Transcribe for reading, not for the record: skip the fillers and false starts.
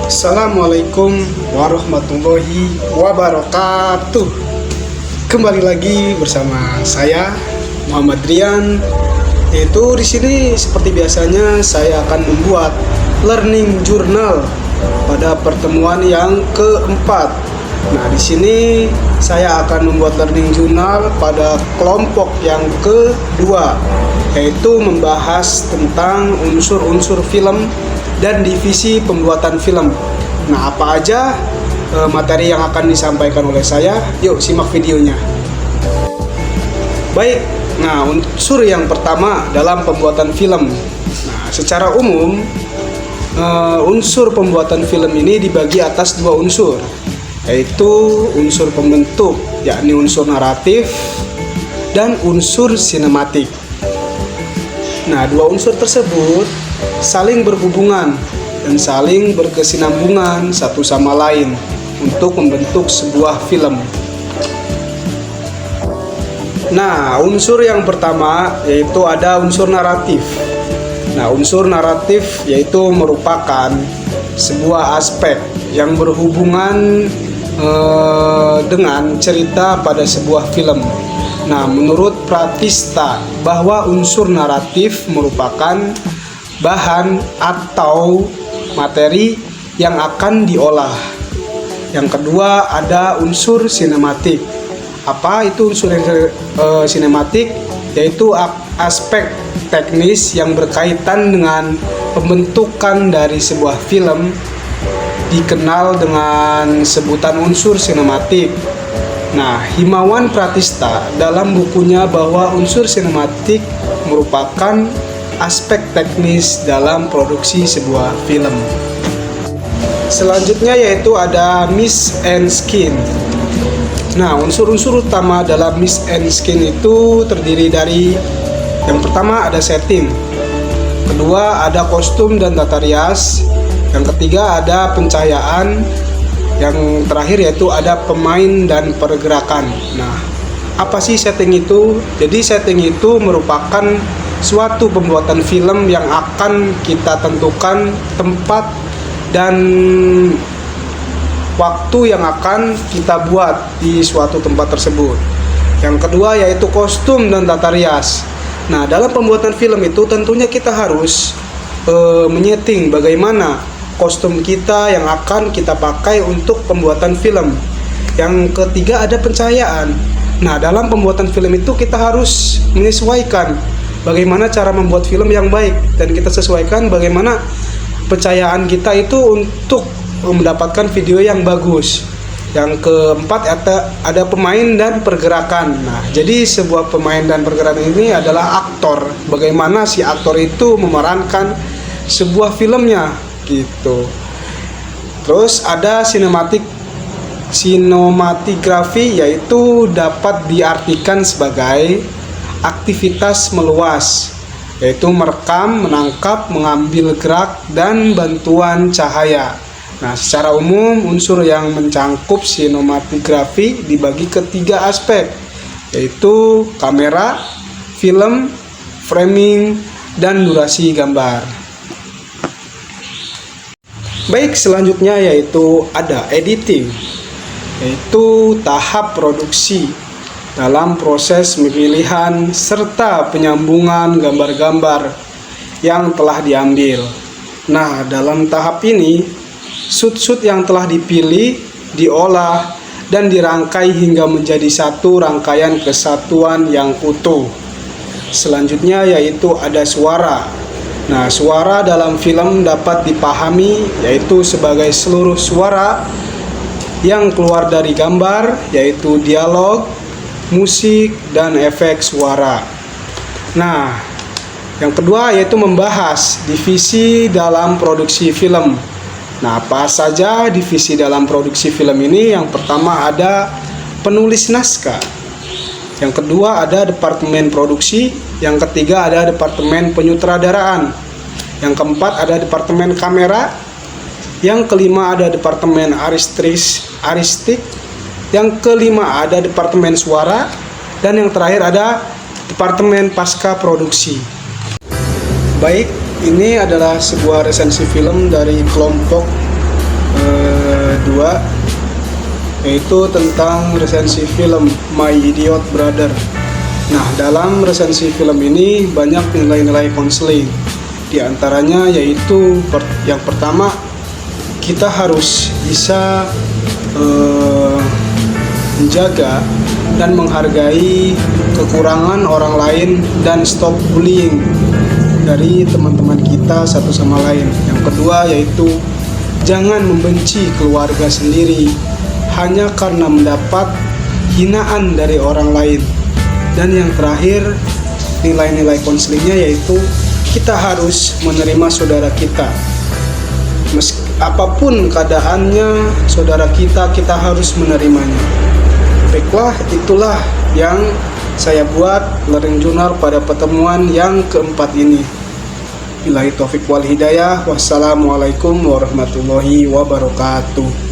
Assalamualaikum warahmatullahi wabarakatuh. Kembali lagi bersama saya Muhammad Rian. Yaitu di sini seperti biasanya saya akan membuat learning journal pada pertemuan yang keempat. Nah, di sini saya akan membuat learning journal pada kelompok yang kedua, yaitu membahas tentang unsur-unsur film dan divisi pembuatan film. Nah, apa aja materi yang akan disampaikan oleh saya? Yuk simak videonya. Baik, nah unsur yang pertama dalam pembuatan film. Nah, secara umum unsur pembuatan film ini dibagi atas dua unsur, yaitu unsur pembentuk, yakni unsur naratif, dan unsur sinematik. Nah, dua unsur tersebut saling berhubungan dan saling berkesinambungan satu sama lain untuk membentuk sebuah film. Nah, unsur yang pertama yaitu ada unsur naratif. Nah, unsur naratif yaitu merupakan sebuah aspek yang berhubungan dengan cerita pada sebuah film. Nah, menurut Pratista bahwa unsur naratif merupakan bahan atau materi yang akan diolah. Yang kedua ada unsur sinematik. Apa itu unsur sinematik? Yaitu aspek teknis yang berkaitan dengan pembentukan dari sebuah film, dikenal dengan sebutan unsur sinematik. Nah, Himawan Pratista dalam bukunya bahwa unsur sinematik merupakan aspek teknis dalam produksi sebuah film. Selanjutnya yaitu ada Mist and Skin. Nah, unsur-unsur utama dalam Mist and Skin itu terdiri dari yang pertama ada setting, kedua ada kostum dan tata rias, yang ketiga ada pencahayaan, yang terakhir yaitu ada pemain dan pergerakan. Nah, apa sih setting itu? Jadi setting itu merupakan suatu pembuatan film yang akan kita tentukan tempat dan waktu yang akan kita buat di suatu tempat tersebut. Yang kedua yaitu kostum dan tata rias. Nah, dalam pembuatan film itu tentunya kita harus menyeting bagaimana kostum kita yang akan kita pakai untuk pembuatan film. Yang ketiga ada pencahayaan. Nah, dalam pembuatan film itu kita harus menyesuaikan bagaimana cara membuat film yang baik, dan kita sesuaikan bagaimana pencahayaan kita itu untuk mendapatkan video yang bagus. Yang keempat ada pemain dan pergerakan. Nah, jadi sebuah pemain dan pergerakan ini adalah aktor. Bagaimana si aktor itu memerankan sebuah filmnya gitu. Terus ada sinematografi, yaitu dapat diartikan sebagai aktivitas meluas, yaitu merekam, menangkap, mengambil gerak, dan bantuan cahaya. Nah, secara umum unsur yang mencangkup sinematografi dibagi ke tiga aspek, yaitu kamera, film, framing, dan durasi gambar. Baik, selanjutnya yaitu ada editing, yaitu tahap produksi dalam proses pemilihan serta penyambungan gambar-gambar yang telah diambil. Nah, dalam tahap ini shoot-shoot yang telah dipilih, diolah, dan dirangkai hingga menjadi satu rangkaian kesatuan yang utuh. Selanjutnya yaitu ada suara. Nah, suara dalam film dapat dipahami yaitu sebagai seluruh suara yang keluar dari gambar, yaitu dialog, musik, dan efek suara. Nah, yang kedua yaitu membahas divisi dalam produksi film. Nah, apa saja divisi dalam produksi film ini? Yang pertama ada penulis naskah, yang kedua ada departemen produksi, yang ketiga ada departemen penyutradaraan, yang keempat ada departemen kamera, yang kelima ada departemen aristik, yang kelima ada departemen suara, dan yang terakhir ada departemen pasca produksi. Baik, ini adalah sebuah resensi film dari kelompok kedua, yaitu tentang resensi film My Idiot Brother. Nah, dalam resensi film ini banyak nilai-nilai konseling. Di antaranya yaitu yang pertama, kita harus bisa menjaga dan menghargai kekurangan orang lain dan stop bullying dari teman-teman kita satu sama lain. Yang kedua yaitu jangan membenci keluarga sendiri hanya karena mendapat hinaan dari orang lain. Dan yang terakhir, nilai-nilai konselingnya yaitu kita harus menerima saudara kita. Apapun keadaannya, saudara kita harus menerimanya. Baiklah, itulah yang saya buat learning journal pada pertemuan yang keempat ini. Billahi taufik wal hidayah. Wassalamualaikum warahmatullahi wabarakatuh.